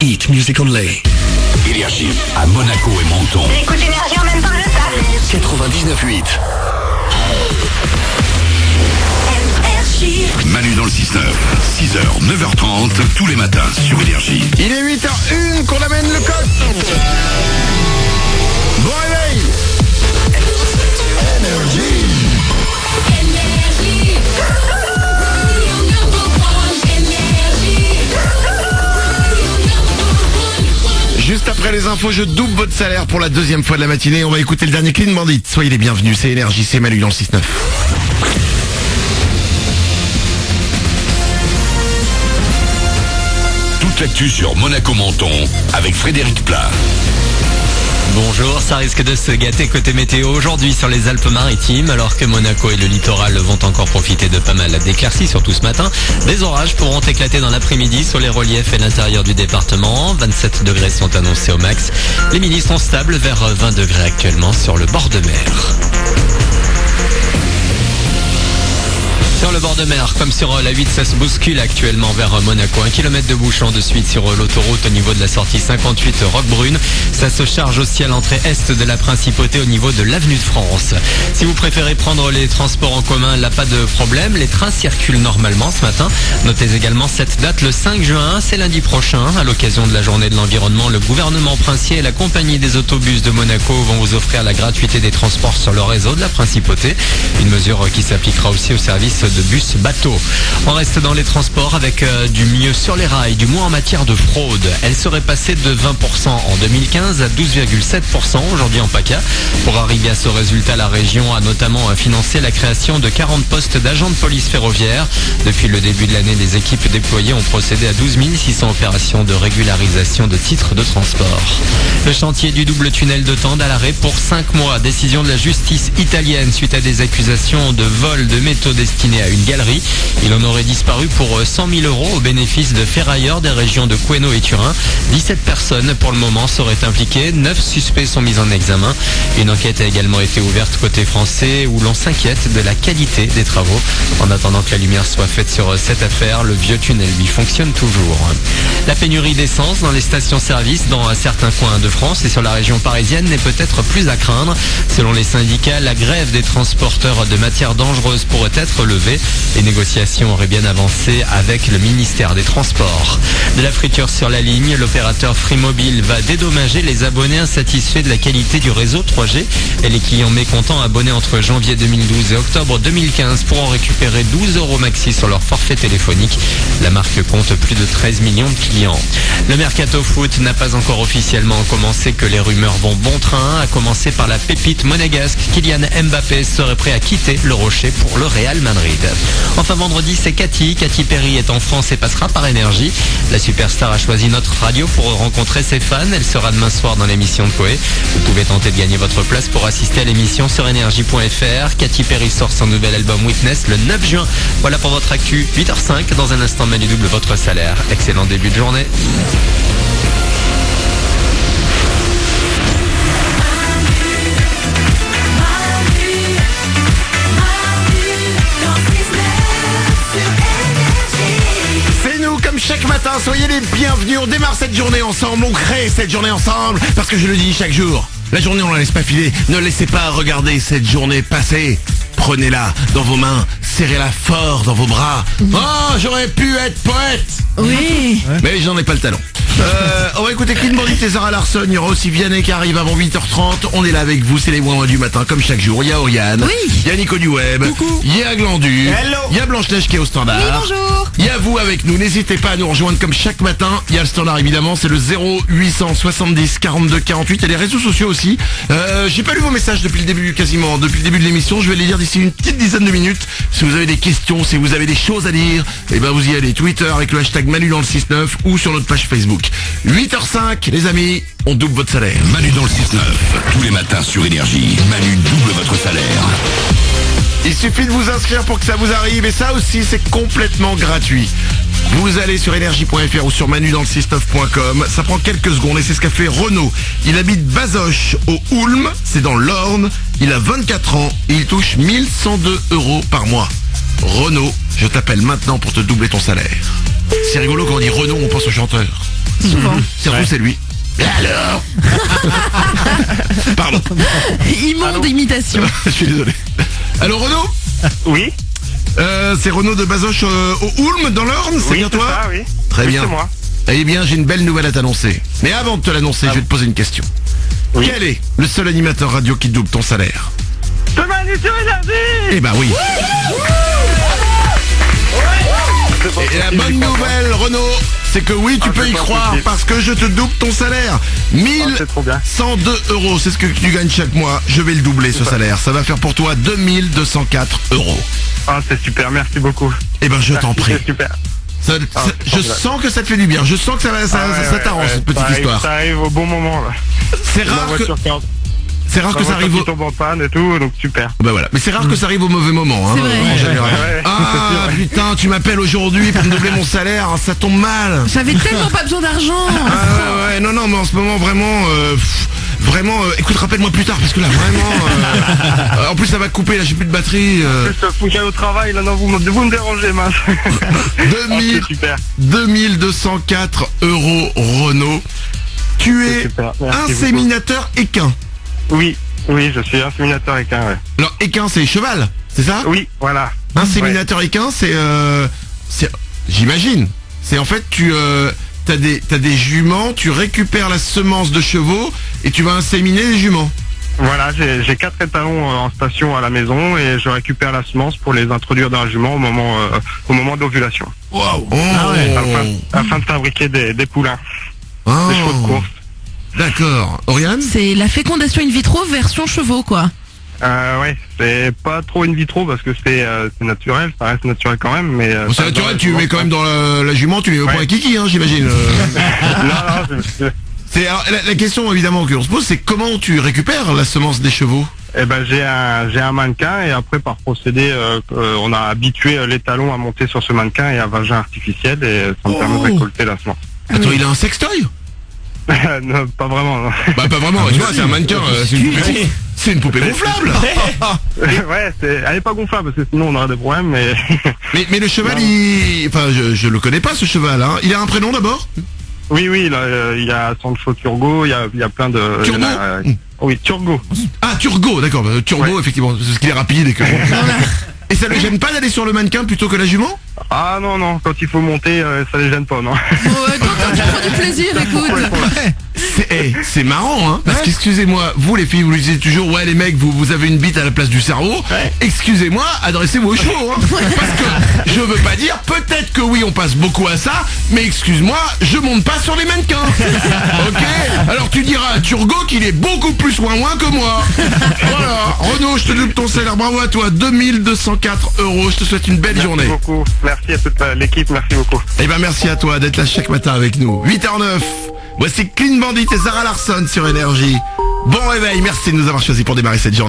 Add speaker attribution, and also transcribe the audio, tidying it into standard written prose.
Speaker 1: Hit Music Only.
Speaker 2: Énergie à Monaco et Menton.
Speaker 3: J'écoute Énergie en même temps que je tape.
Speaker 1: 99.8.
Speaker 2: Manu dans le 6-9, 6h, 9h30, tous les matins sur Énergie.
Speaker 4: Il est 8h01 qu'on amène le coq. Bon réveil. Juste après les infos, je double votre salaire pour la deuxième fois de la matinée. On va écouter le dernier Clean Bandit. Soyez les bienvenus, c'est Énergie, c'est Manu dans le 6-9.
Speaker 2: Toute l'actu sur Monaco-Menton avec Frédéric Plat.
Speaker 5: Bonjour, ça risque de se gâter côté météo aujourd'hui sur les Alpes-Maritimes, alors que Monaco et le littoral vont encore profiter de pas mal d'éclaircies, surtout ce matin. Des orages pourront éclater dans l'après-midi sur les reliefs et l'intérieur du département. 27 degrés sont annoncés au max. Les midi sont stables vers 20 degrés actuellement sur le bord de mer. Sur le bord de mer, comme sur la 8, ça se bouscule actuellement vers Monaco. 1 kilomètre de bouchon de suite sur l'autoroute au niveau de la sortie 58 Roquebrune. Ça se charge aussi à l'entrée est de la Principauté au niveau de l'avenue de France. Si vous préférez prendre les transports en commun, là pas de problème. Les trains circulent normalement ce matin. Notez également cette date, le 5 juin, c'est lundi prochain. À l'occasion de la journée de l'environnement, le gouvernement princier et la compagnie des autobus de Monaco vont vous offrir la gratuité des transports sur le réseau de la Principauté. Une mesure qui s'appliquera aussi au service de bus bateau. On reste dans les transports avec du mieux sur les rails, du moins en matière de fraude. Elle serait passée de 20% en 2015 à 12,7% aujourd'hui en PACA. Pour arriver à ce résultat, la région a notamment financé la création de 40 postes d'agents de police ferroviaire. Depuis le début de l'année, les équipes déployées ont procédé à 12 600 opérations de régularisation de titres de transport. Le chantier du double tunnel de Tende à l'arrêt pour 5 mois. Décision de la justice italienne suite à des accusations de vol de métaux destinés à une galerie. Il en aurait disparu pour 100 000 euros au bénéfice de ferrailleurs des régions de Queno et Turin. 17 personnes pour le moment seraient impliquées. 9 suspects sont mis en examen. Une enquête a également été ouverte côté français où l'on s'inquiète de la qualité des travaux. En attendant que la lumière soit faite sur cette affaire, le vieux tunnel lui fonctionne toujours. La pénurie d'essence dans les stations-service dans certains coins de France et sur la région parisienne n'est peut-être plus à craindre. Selon les syndicats, la grève des transporteurs de matières dangereuses pourrait être levée. Les négociations auraient bien avancé avec le ministère des Transports. De la friture sur la ligne, l'opérateur Free Mobile va dédommager les abonnés insatisfaits de la qualité du réseau 3G et les clients mécontents abonnés entre janvier 2012 et octobre 2015 pourront récupérer 12 € maxi sur leur forfait téléphonique. La marque compte plus de 13 millions de clients. Le mercato foot n'a pas encore officiellement commencé que les rumeurs vont bon train, à commencer par la pépite monégasque. Kylian Mbappé serait prêt à quitter le Rocher pour le Real Madrid. Enfin vendredi, c'est Katy Perry est en France et passera par Énergie. La superstar a choisi notre radio pour rencontrer ses fans. Elle sera demain soir dans l'émission de Coé. Vous pouvez tenter de gagner votre place pour assister à l'émission sur énergie.fr. Katy Perry sort son nouvel album Witness le 9 juin. Voilà pour votre actu. 8h05, dans un instant Manu double votre salaire. Excellent début de journée.
Speaker 4: Chaque matin, soyez les bienvenus, on démarre cette journée ensemble, on crée cette journée ensemble, parce que je le dis chaque jour, la journée on la laisse pas filer, ne laissez pas regarder cette journée passer, prenez-la dans vos mains, serrez-la fort dans vos bras. Oh, j'aurais pu être poète.
Speaker 6: Oui.
Speaker 4: Mais j'en ai pas le talent. On va écouter Clean Bandit et Zara Larsson. Il y aura aussi Vianney qui arrive avant 8h30. On est là avec vous, c'est les moins du matin comme chaque jour. Il y a Oriane,
Speaker 6: oui.
Speaker 4: Il y a Nico du Web,
Speaker 6: coucou.
Speaker 4: Il y a Glandu,
Speaker 6: hello.
Speaker 4: Il y a Blanche-Neige qui est au standard.
Speaker 6: Oui, bonjour.
Speaker 4: Il y a vous avec nous, n'hésitez pas à nous rejoindre comme chaque matin. Il y a le standard évidemment, c'est le 0870 42 48. Il y a les réseaux sociaux aussi. J'ai pas lu vos messages depuis le début de l'émission. Je vais les lire d'ici une petite dizaine de minutes. Si vous avez des questions, si vous avez des choses à dire, eh ben vous y allez. Twitter avec le hashtag Manu dans le 6-9 ou sur notre page Facebook. 8h05, les amis, on double votre salaire.
Speaker 2: Manu dans le 6-9, tous les matins sur Énergie. Manu double votre salaire.
Speaker 4: Il suffit de vous inscrire pour que ça vous arrive et ça aussi c'est complètement gratuit. Vous allez sur énergie.fr ou sur manudansle69.com. Ça prend quelques secondes et c'est ce qu'a fait Renaud. Il habite Bazoches au Houlme, c'est dans l'Orne. Il a 24 ans et il touche 1102 € par mois. Renaud, je t'appelle maintenant pour te doubler ton salaire. C'est rigolo quand on dit Renaud, on pense au chanteur.
Speaker 1: Souvent.
Speaker 4: Surtout c'est lui. Et alors Pardon,
Speaker 1: Immonde imitation.
Speaker 4: je suis désolé. Alors Renaud,
Speaker 6: Oui,
Speaker 4: c'est Renaud de Bazoches au Houlme dans l'Orne, c'est
Speaker 6: oui,
Speaker 4: bien
Speaker 6: c'est
Speaker 4: toi?
Speaker 6: ça, oui.
Speaker 4: Très
Speaker 6: Oui,
Speaker 4: bien.
Speaker 6: c'est moi.
Speaker 4: Eh bien, j'ai une belle nouvelle à t'annoncer. Mais avant de te l'annoncer, je vais te poser une question.
Speaker 6: Oui.
Speaker 4: Quel est le seul animateur radio qui double ton salaire?
Speaker 6: Demain, il est sur Énergie.
Speaker 4: Eh ben oui. Et la bonne nouvelle, Renaud, c'est que oui, tu peux
Speaker 6: c'est
Speaker 4: y
Speaker 6: pas
Speaker 4: croire
Speaker 6: possible.
Speaker 4: parce que je te double ton salaire.
Speaker 6: C'est trop bien.
Speaker 4: 1102 euros, c'est ce que tu gagnes chaque mois. Je vais le doubler, ce salaire. Ça va faire pour toi 2204 euros.
Speaker 6: Ah, c'est super, merci beaucoup.
Speaker 4: Eh ben, je t'en
Speaker 6: Merci,
Speaker 4: prie.
Speaker 6: C'est super.
Speaker 4: Ça-
Speaker 6: Ah,
Speaker 4: ça-
Speaker 6: c'est
Speaker 4: je
Speaker 6: formidable.
Speaker 4: sens que ça te fait du bien. Je sens que ça t'arrange, cette petite
Speaker 6: ça arrive,
Speaker 4: histoire.
Speaker 6: Ça arrive au bon moment, là.
Speaker 4: C'est
Speaker 6: La
Speaker 4: rare que,
Speaker 6: voiture,
Speaker 4: c'est rare que ça arrive au...
Speaker 6: qui tombe en panne et tout, donc super.
Speaker 4: Ben voilà. Mais c'est rare que ça arrive au mauvais moment, hein,
Speaker 1: C'est vrai.
Speaker 4: en général.
Speaker 6: Ouais,
Speaker 4: Ah putain, tu m'appelles aujourd'hui pour me doubler mon salaire, ça tombe mal.
Speaker 1: J'avais tellement pas besoin d'argent.
Speaker 4: Ah ouais, non, mais en ce moment vraiment, écoute, rappelle-moi plus tard parce que là vraiment, en plus ça va couper, là j'ai plus de batterie.
Speaker 6: Juste, faut que j'aille au travail, là, non, vous me dérangez, mince.
Speaker 4: 2000,
Speaker 6: c'est super.
Speaker 4: 2204 euros, Renaud. Tu
Speaker 6: C'est
Speaker 4: es
Speaker 6: super, merci
Speaker 4: inséminateur équin.
Speaker 6: Oui, je suis inséminateur équin, ouais.
Speaker 4: Alors équin c'est cheval, c'est ça?
Speaker 6: Oui, voilà.
Speaker 4: Inséminateur équin, c'est, j'imagine. C'est en fait t'as des juments, tu récupères la semence de chevaux et tu vas inséminer les juments.
Speaker 6: Voilà, j'ai 4 étalons en station à la maison et je récupère la semence pour les introduire dans un jument au moment d'ovulation.
Speaker 4: Waouh.
Speaker 6: Afin de fabriquer des poulains, des chevaux de course.
Speaker 4: D'accord. Oriane?
Speaker 1: C'est la fécondation in vitro version chevaux, quoi.
Speaker 6: Ouais, c'est pas trop in vitro parce que c'est naturel, ça reste naturel quand même, mais...
Speaker 4: Bon, c'est naturel, tu mets quand même dans la jument, tu les mets au point à kiki, hein, j'imagine.
Speaker 6: Non,
Speaker 4: C'est alors, la question évidemment que l'on se pose, c'est comment tu récupères la semence des chevaux?
Speaker 6: eh ben j'ai un mannequin et après par procédé, on a habitué l'étalon à monter sur ce mannequin et un vagin artificiel et ça me permet de récolter la semence.
Speaker 4: Attends, il a un sextoy?
Speaker 6: Non, pas vraiment, non.
Speaker 4: Bah pas vraiment, tu vois, c'est un mannequin, c'est une poupée gonflable.
Speaker 6: Ouais, elle est pas gonflable parce que sinon on aurait des problèmes, mais...
Speaker 4: Mais le cheval, enfin je le connais pas ce cheval, hein. Il a un prénom d'abord?
Speaker 6: Oui, il y a Sancho Turgo, il y a plein de...
Speaker 4: Turbo?
Speaker 6: Oui, Turgo.
Speaker 4: Ah, Turgo, d'accord, Turbo,
Speaker 6: Ouais.
Speaker 4: effectivement, c'est ce qu'il est rapide et que... Et ça le gêne pas d'aller sur le mannequin plutôt que la jument?
Speaker 6: Ah non, quand il faut monter, ça les gêne pas, non.
Speaker 1: Ouais, quand tu prends du plaisir, écoute.
Speaker 4: C'est marrant, hein, parce qu'excusez-moi, vous les filles, vous lui disiez toujours, ouais les mecs, vous avez une bite à la place du cerveau. Excusez-moi, adressez-vous aux chevaux, hein, parce que je veux pas dire, peut-être que oui, on passe beaucoup à ça, mais excuse-moi, je monte pas sur les mannequins. Ok? Alors tu diras à Turgo qu'il est beaucoup plus loin que moi. Voilà, Renaud, je te double ton salaire, bravo à toi, 2204 euros, je te souhaite une belle journée.
Speaker 6: Merci beaucoup. Merci à toute l'équipe, merci beaucoup.
Speaker 4: Eh ben merci à toi d'être là chaque matin avec nous. 8h09. Voici Clean Bandit et Zara Larsson sur Énergie. Bon réveil, merci de nous avoir choisis pour démarrer cette journée.